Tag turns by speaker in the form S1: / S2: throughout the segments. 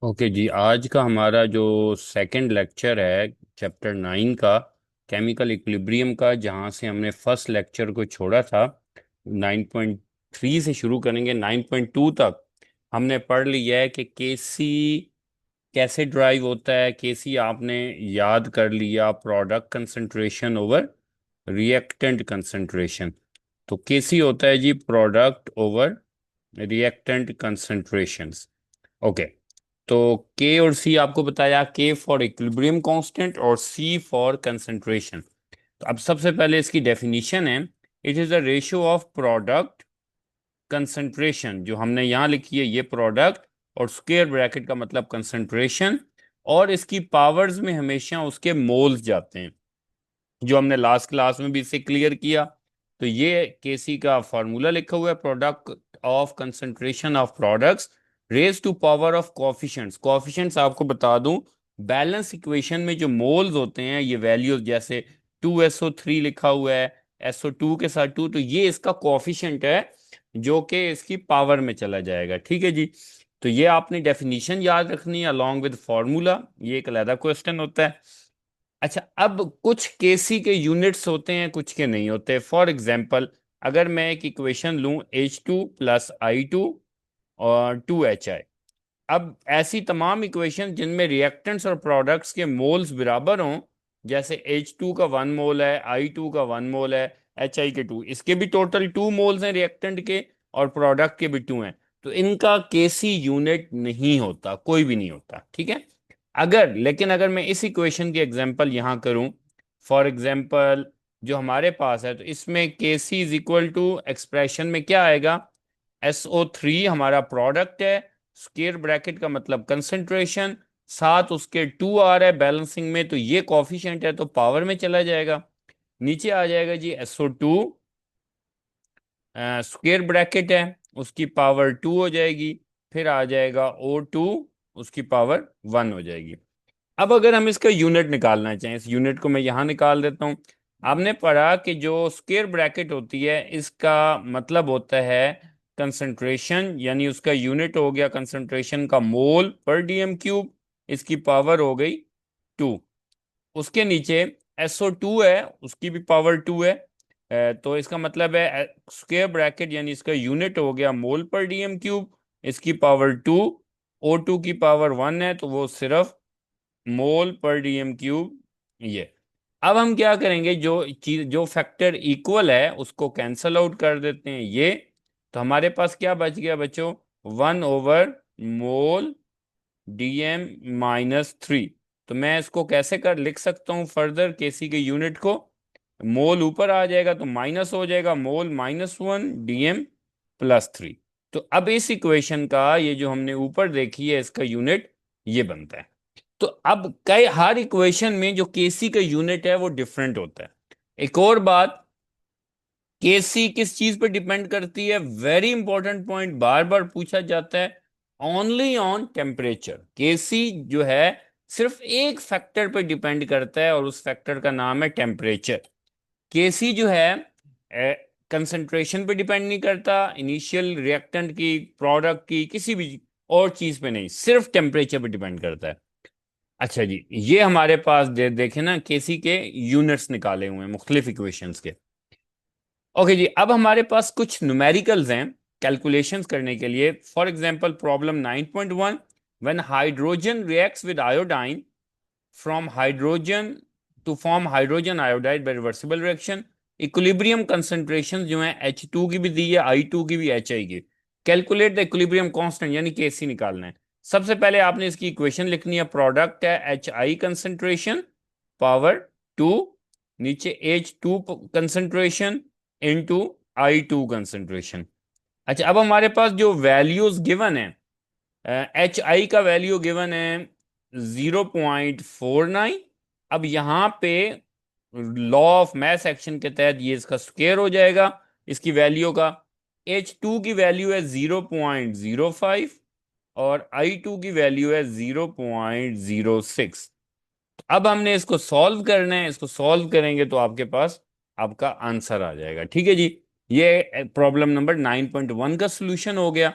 S1: Okay जी, आज का हमारा जो सेकंड लेक्चर है चैप्टर 9 का, केमिकल इक्विलिब्रियम का, जहाँ से हमने फर्स्ट लेक्चर को छोड़ा था 9.3 से शुरू करेंगे 9.2 तक। हमने पढ़ लिया है कि केसी कैसे ड्राइव होता है। केसी आपने याद कर लिया, product concentration over reactant concentration. तो केसी होता है जी product over reactant concentrations. Okay, तो के और सी आपको बताया, के फॉर इक्विलिब्रियम कांस्टेंट और सी फॉर कंसंट्रेशन। तो अब सबसे पहले इसकी डेफिनेशन है, it is the ratio of product concentration. जो हमने यहाँ लिखी है ये प्रोडक्ट, और स्क्वायर ब्रैकेट का मतलब कंसंट्रेशन, और इसकी पावर्स में हमेशा उसके मोल्स जाते हैं, जो हमने लास्ट क्लास में भी इसे क्लियर किया। तो ये केसी का फॉर्मूला लिखा हुआ है, product of concentration of products raise to power of coefficients. Coefficients आपको बता दूं, बैलेंस इक्वेशन में जो मोल्स होते हैं, ये वैल्यूज जैसे 2SO3 लिखा हुआ है SO2 के साथ 2, तो ये इसका कोफिशिएंट है जो कि इसकी पावर में चला जाएगा। ठीक है जी। तो ये आपने डेफिनेशन याद रखनी है अलॉन्ग विद फार्मूला, ये एक अलग क्वेश्चन होता है। अच्छा, अब कुछ केसी के यूनिट्स होते हैं, कुछ के नहीं होते। फॉर एग्जाम्पल, अगर मैं एक इक्वेशन लूं H2 + I2 और 2HI। अब ऐसी तमाम इक्वेशन जिनमें रिएक्टेंट्स और प्रोडक्ट्स के मोल्स बराबर हों, जैसे H2 का 1 मोल है, I2 का 1 मोल है, HI के 2, इसके भी टोटल 2 मोल्स हैं रिएक्टेंट के, और प्रोडक्ट के भी 2 हैं। तो इनका केसी यूनिट नहीं होता, कोई भी नहीं होता। ठीक है। लेकिन अगर मैं इस इक्वेशन की एग्जांपल यहाँ करूँ, फॉर एग्जांपल जो हमारे पास है, तो इसमें के सी इज इक्वल टू, एक्सप्रेशन में क्या आएगा, SO3 हमारा प्रोडक्ट है, स्क्वायर ब्रैकेट का मतलब कंसंट्रेशन, साथ उसके 2 आ रहा है बैलेंसिंग में, तो ये कॉफिशिएंट है तो पावर में चला जाएगा। नीचे आ जाएगा जी SO2, स्क्वायर ब्रैकेट है, उसकी पावर 2 हो जाएगी। फिर आ जाएगा O2, उसकी पावर 1 हो जाएगी। अब अगर हम इसका यूनिट निकालना चाहें, इस यूनिट को मैं यहां निकाल देता हूं। आपने पढ़ा कि जो स्क्वायर ब्रैकेट होती है, इसका मतलब होता है कंसंट्रेशन, यानी उसका यूनिट हो गया कंसंट्रेशन का मोल पर DM³ इसकी पावर हो गई 2। उसके नीचे SO2 है, उसकी भी पावर 2 है। तो इसका मतलब है स्क्वायर ब्रैकेट यानी इसका यूनिट हो गया मोल पर DM³, इसकी पावर 2। O2 की पावर 1 है, तो वो सिर्फ मोल पर DM³। ये, अब हम क्या करेंगे, जो चीज जो फैक्टर इक्वल है उसको कैंसल आउट कर देते हैं ये। तो हमारे पास क्या बच गया बच्चों, 1/मोल DM-3। तो मैं इसको कैसे कर लिख सकता हूं फर्दर, केसी के यूनिट को, मोल ऊपर आ जाएगा तो माइनस हो जाएगा, मोल -1 DM+3। तो अब इस इक्वेशन का ये जो हमने ऊपर देखी है इसका यूनिट ये बनता है। तो अब कई हर इक्वेशन में जो केसी का यूनिट है वो डिफरेंट होता है। एक और बात, केसी किस चीज पे डिपेंड करती है, वेरी इंपॉर्टेंट पॉइंट, बार बार पूछा जाता है, ओनली ऑन टेम्परेचर। केसी जो है सिर्फ एक फैक्टर पे डिपेंड करता है, और उस फैक्टर का नाम है टेम्परेचर। केसी जो है कंसंट्रेशन पे डिपेंड नहीं करता, इनिशियल रिएक्टेंट की, प्रोडक्ट की, किसी भी और चीज पे नहीं, सिर्फ टेम्परेचर पे डिपेंड करता है। अच्छा जी, ये हमारे पास देखे ना, केसी के यूनिट्स निकाले हुए हैं मुख्तलिफ इक्वेशंस के। ओके जी, अब हमारे पास कुछ न्यूमेरिकल्स हैं कैलकुलेशंस करने के लिए। For example problem 9.1, when hydrogen reacts with iodine from hydrogen to form hydrogen iodide by reversible reaction, equilibrium concentration जो है H2 की भी दी है, I2 की भी, HI की। कैलकुलेट द इक्विलिब्रियम कांस्टेंट, यानी केसी निकालना है। सबसे पहले आपने इसकी इक्वेशन लिखनी है, प्रोडक्ट है HI कंसंट्रेशन पावर 2, नीचे H2 concentration into I2 concentration. अच्छा, अब हमारे पास जो वैल्यूज गिवन है, HI का वैल्यू गिवन है 0.49। अब यहाँ पे लॉ ऑफ मैथ एक्शन के तहत ये इसका स्क्वायर हो जाएगा इसकी वैल्यू का। H2 की वैल्यू है 0.05, और I2 की वैल्यू है 0.06। अब हमने इसको सॉल्व करना है, इसको सॉल्व करेंगे तो आपके पास आपका आंसर आ जाएगा। ठीक है जी, ये प्रॉब्लम नंबर 9.1 का सॉल्यूशन हो गया।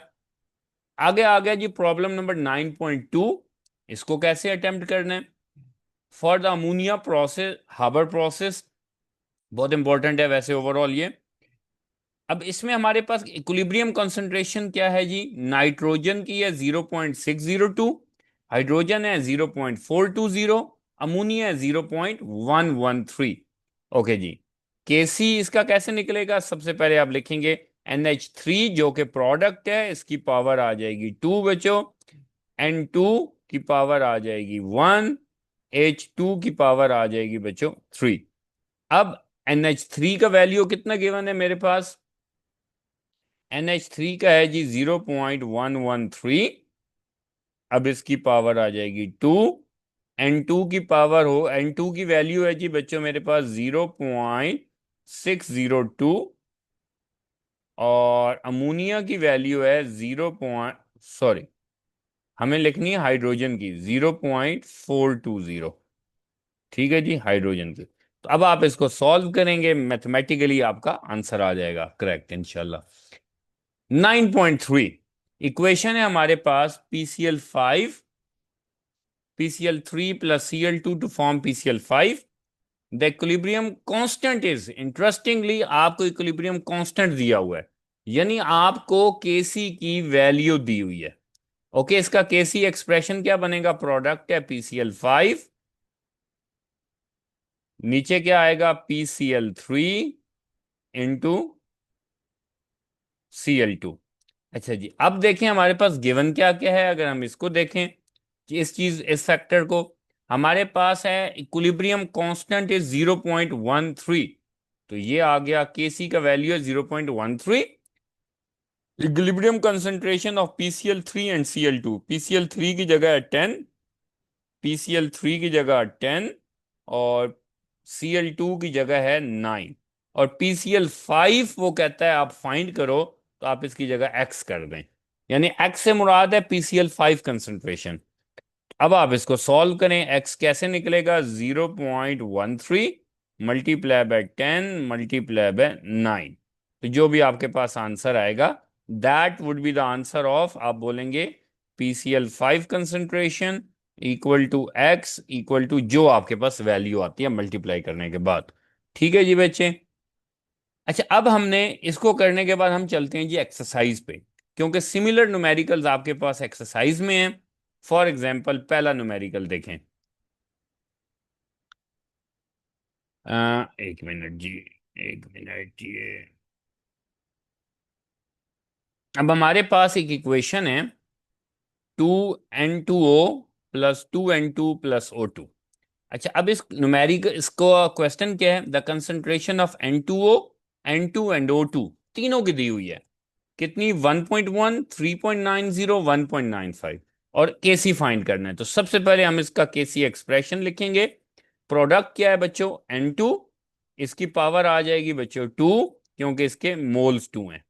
S1: आगे आ गया जी प्रॉब्लम नंबर 9.2। इसको कैसे अटेम्प्ट करना है? For the ammonia process, Haber process, बहुत इंपॉर्टेंट है वैसे ओवरऑल ये। अब इसमें हमारे पास इक्विलिब्रियम कंसंट्रेशन क्या है जी? नाइट्रोजन की है 0.602, हाइड्रोजन है 0.420, अमोनिया है 0.113। ओके जी। केसी इसका कैसे निकलेगा? सबसे पहले आप लिखेंगे NH3 जो कि प्रोडक्ट है, इसकी पावर आ जाएगी 2 बच्चों, N2 की पावर आ जाएगी 1, H2 की पावर आ जाएगी बच्चों 3। अब NH3 का वैल्यू कितना गिवन है मेरे पास? NH3 का है जी 0.113। अब इसकी पावर आ जाएगी 2। N2 की पावर हो, N2 की वैल्यू है जी बच्चों मेरे पास 0.602, और अमोनिया की वैल्यू है 0 पॉइंट, सॉरी, हमें लिखनी है हाइड्रोजन की 0.420। ठीक है जी, हाइड्रोजन की। तो अब आप इसको सॉल्व करेंगे, मैथमेटिकली आपका आंसर आ जाएगा करेक्ट इंशाल्लाह। 9.3 इक्वेशन है हमारे पास PCl5, PCl3 plus Cl2 to form PCl5। The equilibrium constant is, interestingly आपको इक्विलिब्रियम कांस्टेंट दिया हुआ है, यानी आपको केसी की वैल्यू दी हुई है। ओके, इसका केसी एक्सप्रेशन क्या बनेगा? प्रोडक्ट है PCl5, नीचे क्या आएगा? PCl3 into Cl2। अच्छा जी, अब देखें हमारे पास गिवन क्या क्या है। अगर हम इसको देखें कि इस फैक्टर को, हमारे पास है इक्विलिब्रियम कांस्टेंट इज 0.13। तो ये आ गया, केसी का वैल्यू है 0.13। Equilibrium concentration of PCl3 and Cl2, PCl3 की जगह है 10, PCl3 की जगह 10, और Cl2 की जगह है 9, और PCl5 वो कहता है आप फाइंड करो, तो आप इसकी जगह x कर दें, यानी x से मुराद है PCl5 कंसंट्रेशन। अब आप इसको सॉल्व करें, x कैसे निकलेगा? 0.13 मल्टीप्लाई बाय 10 मल्टीप्लाई बाय 9। तो जो भी आपके पास आंसर आएगा, that would be the answer of, आप बोलेंगे PCl5 concentration equal to x equal to जो आपके पास वैल्यू आती है मल्टीप्लाई करने के बाद। ठीक है जी बच्चे। अच्छा, अब हमने इसको करने के बाद हम चलते हैं जी एक्सरसाइज पे, क्योंकि सिमिलर न्यूमेरिकल्स आपके पास एक्सरसाइज में हैं। फॉर एग्जाम्पल पहला न्यूमेरिकल देखें। एक मिनट जी, एक मिनट जी। अब हमारे पास एक इक्वेशन है 2N2O plus 2N2 plus O2। अच्छा, अब इस न्यूमेरिक इसको क्वेश्चन क्या है? The concentration of N2O, N2 and O2 तीनों की दी हुई है। कितनी? 1.1, 3.90, 1.95, और केसी फाइंड करना है। तो सबसे पहले हम इसका केसी एक्सप्रेशन लिखेंगे। प्रोडक्ट क्या है बच्चों? N2, इसकी पावर आ जाएगी बच्चों 2, क्योंकि इसके मोल्स 2 हैं।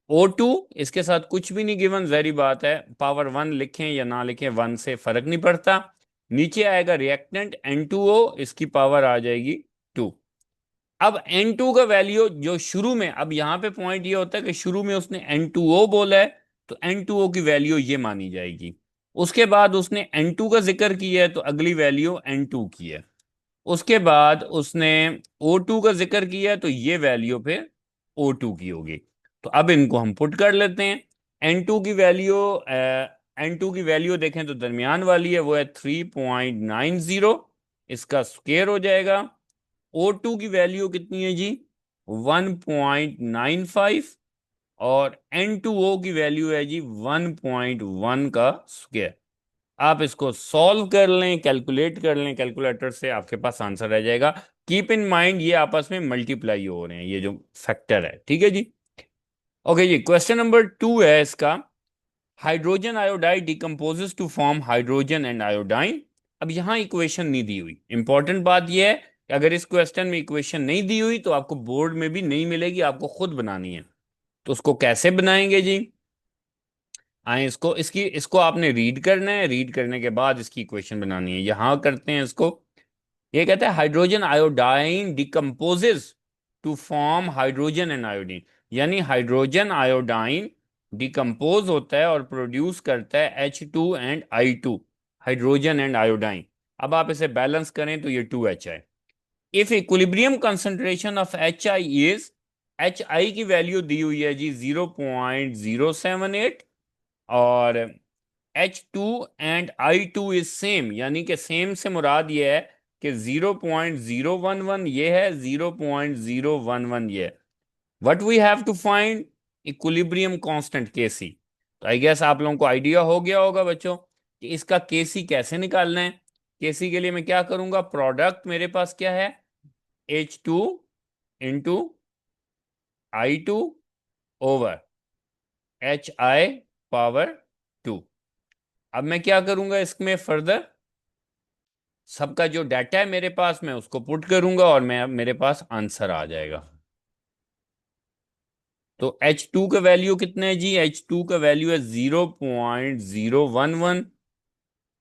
S1: O2 इसके साथ कुछ भी नहीं गिवन, जहरी बात है, पावर 1 लिखें या ना लिखें 1 से फर्क नहीं पड़ता। नीचे आएगा रिएक्टेंट N2O, इसकी पावर आ जाएगी 2। अब N2 का वैल्यू जो शुरू में, अब यहां पे पॉइंट ये होता है कि शुरू में उसने N2O बोला है, तो N2O की वैल्यू ये मानी जाएगी। उसके बाद उसने N2 का जिक्र किया है, तो अगली वैल्यू N2 की है। उसके बाद उसने O2 का जिक्र किया है, तो ये वैल्यू फिर O2 की होगी। तो अब इनको हम पुट कर लेते हैं। N2 की वैल्यू, N2 की वैल्यू देखें तो दरमियान वाली है, वो है 3.90, इसका स्क्वायर हो जाएगा। O2 की वैल्यू कितनी है जी? 1.95, और N2O की वैल्यू है जी 1.1 का स्क्वायर। आप इसको सॉल्व कर लें, कैलकुलेट कर लें कैलकुलेटर से, आपके पास आंसर आ जाएगा। कीप इन माइंड ये आपस में मल्टीप्लाई हो रहे हैं, ये जो फैक्टर है। ठीक है जी। ओके जी, क्वेश्चन नंबर 2 है इसका। Hydrogen iodide decomposes to form hydrogen and iodine. अब यहां इक्वेशन नहीं दी हुई। इंपॉर्टेंट बात यह है कि अगर इस क्वेश्चन में इक्वेशन नहीं दी हुई तो आपको बोर्ड में भी नहीं मिलेगी, आपको खुद बनानी है। तो उसको कैसे बनाएंगे जी? आए, इसको आपने रीड करना है, रीड करने के बाद इसकी इक्वेशन बनानी है। यहां करते हैं इसको। ये कहता है hydrogen iodine decomposes to form hydrogen and iodine, यानी हाइड्रोजन आयोडाइन डिकम्पोज होता है और प्रोड्यूस करता है H2 and I2, hydrogen and iodine. अब आप इसे बैलेंस करें तो ये 2H है। If equilibrium concentration of HI is, HI की वैल्यू दी हुई है जी 0.078, और H2 and I2 is same, यानी कि सेम से मुराद ये है कि 0.011 ये है, 0.011 ये है। What we have to find equilibrium constant Kc। तो आई गेस आप लोगों को आइडिया हो गया होगा बच्चों कि इसका Kc कैसे निकालना है। Kc के लिए मैं क्या करूंगा, प्रोडक्ट मेरे पास क्या है, H2 into I2 over HI⁻²। अब मैं क्या करूंगा इसमें फर्दर, सबका जो डाटा है मेरे पास मैं उसको पुट करूंगा और मैं मेरे पास आंसर आ जाएगा। तो H2 का वैल्यू कितना है जी, H2 का वैल्यू है 0.011,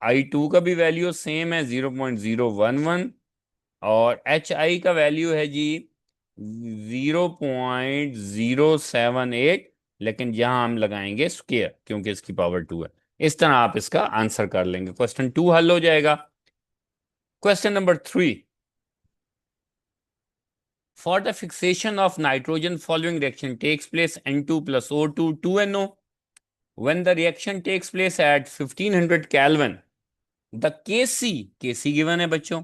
S1: I2 का भी वैल्यू सेम है 0.011, और HI का वैल्यू है जी 0.078, लेकिन यहां हम लगाएंगे स्क्वायर क्योंकि इसकी पावर 2 है। इस तरह आप इसका आंसर कर लेंगे, क्वेश्चन 2 हल हो जाएगा। Question number 3, for the fixation of nitrogen following reaction takes place N2 plus O2 2NO, when the reaction takes place at 1500 Kelvin, the Kc given है बच्चों,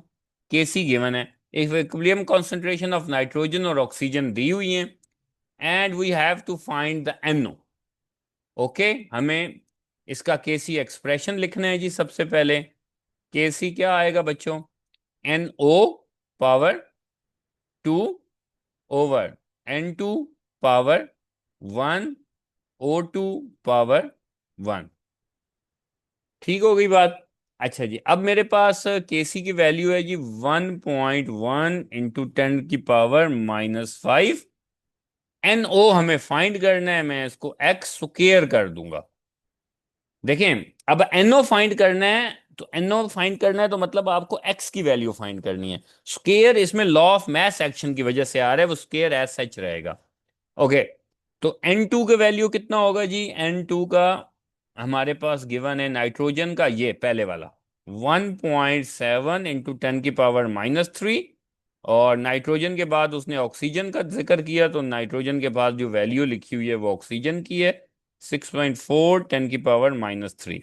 S1: Kc given है, equilibrium concentration of nitrogen और oxygen दी हुई है, and we have to find the NO। Okay हमें इसका Kc expression लिखना है जी। सबसे पहले Kc क्या आएगा बच्चों, NO⁻², ओवर N2⁻1, O2⁻1। ठीक हो गई बात। अच्छा जी, अब मेरे पास Kc की वैल्यू है जी 1.1 इंटू 10⁻⁻5। NO हमें फाइंड करना है, मैं इसको x² कर दूंगा। देखें, अब NO फाइंड करना है, तो NO फाइंड करना है तो मतलब आपको x की वैल्यू फाइंड करनी है। स्क्वायर इसमें लॉ ऑफ मैस एक्शन की वजह से आ रहा है, वो स्क्वायर एज सच रहेगा। ओके, तो N2 का वैल्यू कितना होगा जी, N2 का हमारे पास गिवन है नाइट्रोजन का, ये पहले वाला 1.7 इंटू 10⁻⁻3, और नाइट्रोजन के बाद उसने ऑक्सीजन का जिक्र किया, तो नाइट्रोजन के पास जो वैल्यू लिखी हुई है वो ऑक्सीजन की है, 6.4 10⁻⁻3।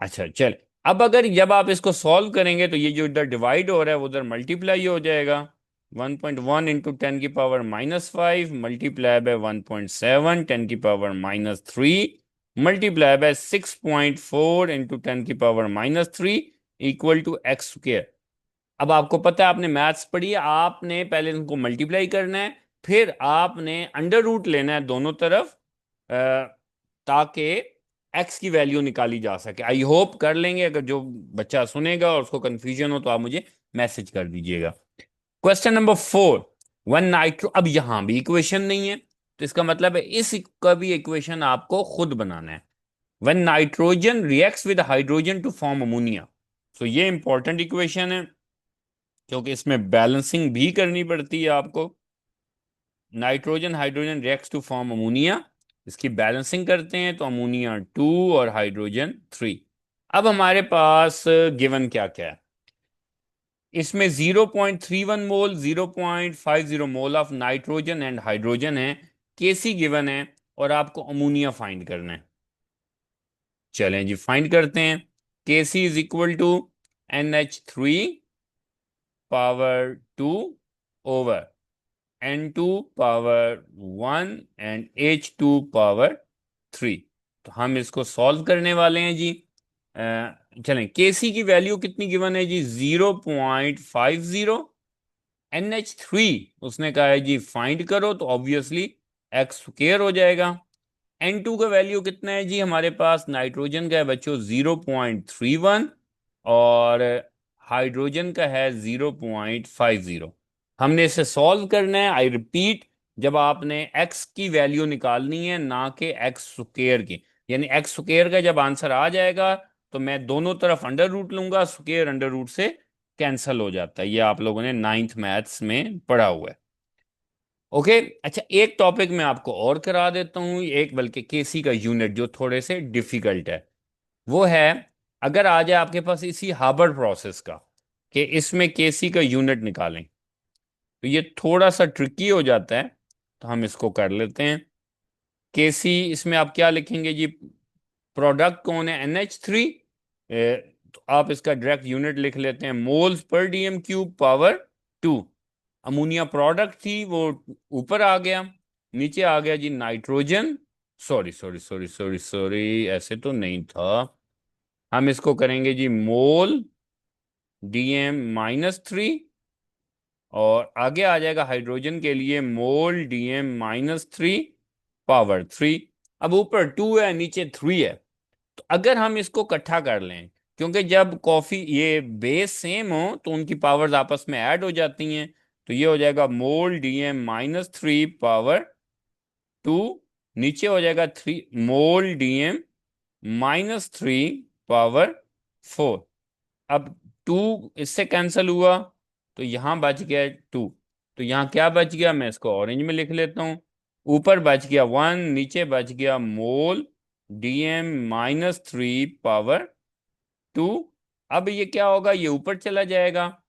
S1: अच्छा चल, अब अगर जब आप इसको सॉल्व करेंगे तो ये जो इधर डिवाइड हो रहा है वो उधर मल्टीप्लाई हो जाएगा। 1.1 into 10⁻⁻5 multiply by 1.7 10⁻⁻3 multiply by 6.4 into 10⁻⁻3 equal to x²। अब आपको पता है, आपने मैथ्स पढ़ी है, आपने पहले इनको मल्टीप्लाई करना है, फिर आपने अंडर रूट लेना है दोनों तरफ, ताकि एक्स की वैल्यू निकाली जा सके। आई होप कर लेंगे, अगर जो बच्चा सुनेगा और उसको कंफ्यूजन हो तो आप मुझे मैसेज कर दीजिएगा। क्वेश्चन नंबर 4, वन नाइट्रो, अब यहां भी इक्वेशन नहीं है, तो इसका मतलब है इस का भी इक्वेशन आपको खुद बनाना है। When nitrogen reacts with hydrogen to form ammonia, तो ये इंपॉर्टेंट इक्वेशन है क्योंकि इसमें बैलेंसिंग भी करनी पड़ती है आपको। Nitrogen hydrogen reacts to form ammonia, इसकी बैलेंसिंग करते हैं तो अमोनिया 2 और हाइड्रोजन 3। अब हमारे पास गिवन क्या क्या है, इसमें 0.31 मोल, 0.50 mole of nitrogen and hydrogen है, Kc गिवन है, और आपको अमोनिया फाइंड करना है। चलें जी फाइंड करते हैं। Kc is equal to NH3⁻2 over N2⁻1 and H2⁻3। तो हम इसको सॉल्व करने वाले हैं जी। चलें, Kc की वैल्यू कितनी गिवन है जी, 0.50। NH3 उसने कहा है जी फाइंड करो, तो ऑब्वियसली x² हो जाएगा। N2 का वैल्यू कितना है जी, हमारे पास नाइट्रोजन का है बच्चों 0.31, और हाइड्रोजन का है 0.50। हमने इसे सॉल्व करना है। आई रिपीट, जब आपने x की वैल्यू निकालनी है ना कि x² की, यानी x² का जब आंसर आ जाएगा तो मैं दोनों तरफ अंडर रूट लूंगा, स्क्वायर अंडर रूट से कैंसल हो जाता है। ये आप लोगों ने 9th मैथ्स में पढ़ा हुआ है। ओके। अच्छा, एक टॉपिक मैं आपको और करा देता हूँ, एक बल्कि केसी का यूनिट जो थोड़े से डिफिकल्ट है, वो है, अगर आ जाए आपके पास इसी हार्वर्ड प्रोसेस का कि इसमें केसी का यूनिट निकालें, तो ये थोड़ा सा ट्रिकी हो जाता है। तो हम इसको कर लेते हैं। केसी, इसमें आप क्या लिखेंगे जी? प्रोडक्ट कौन है? NH3। तो आप इसका डायरेक्ट यूनिट लिख लेते हैं, moles per DM³ power 2। Ammonia product थी वो ऊपर आ गया, नीचे आ गया जी nitrogen. Sorry sorry sorry sorry sorry, ऐसे तो नहीं था। हम इसको करेंगे जी मोल DM-3, और आगे आ जाएगा हाइड्रोजन के लिए मोल DM-3 पावर 3। अब ऊपर 2 है, नीचे 3 है। तो अगर हम इसको इकट्ठा कर लें, क्योंकि जब कॉफी ये बेस सेम हो तो उनकी पावर्स आपस में ऐड हो जाती हैं, तो ये हो जाएगा मोल DM-3 पावर 2, नीचे हो जाएगा 3 मोल DM-3 पावर 4। अब 2 इससे कैंसिल हुआ, तो यहां बच गया 2। तो यहां क्या बच गया, मैं इसको ऑरेंज में लिख लेता हूं। ऊपर बच गया 1, नीचे बच गया मोल DM-3 पावर 2। अब ये क्या होगा, ये ऊपर चला जाएगा,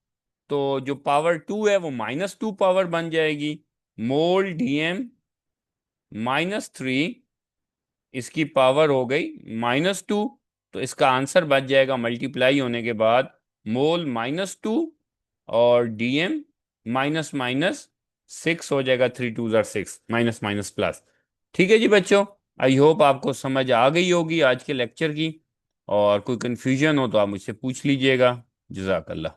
S1: तो जो पावर 2 है वो -2 पावर बन जाएगी। मोल DM-3, इसकी पावर हो गई -2। तो इसका आंसर बच जाएगा मल्टीप्लाई होने के बाद मोल -2 और DM माइनस माइनस 6 हो जाएगा। 3 2 6, माइनस माइनस प्लस। ठीक है जी बच्चों, आई होप आपको समझ आ गई होगी आज के लेक्चर की, और कोई कंफ्यूजन हो तो आप मुझसे पूछ लीजिएगा। जज़ाकल्लाह।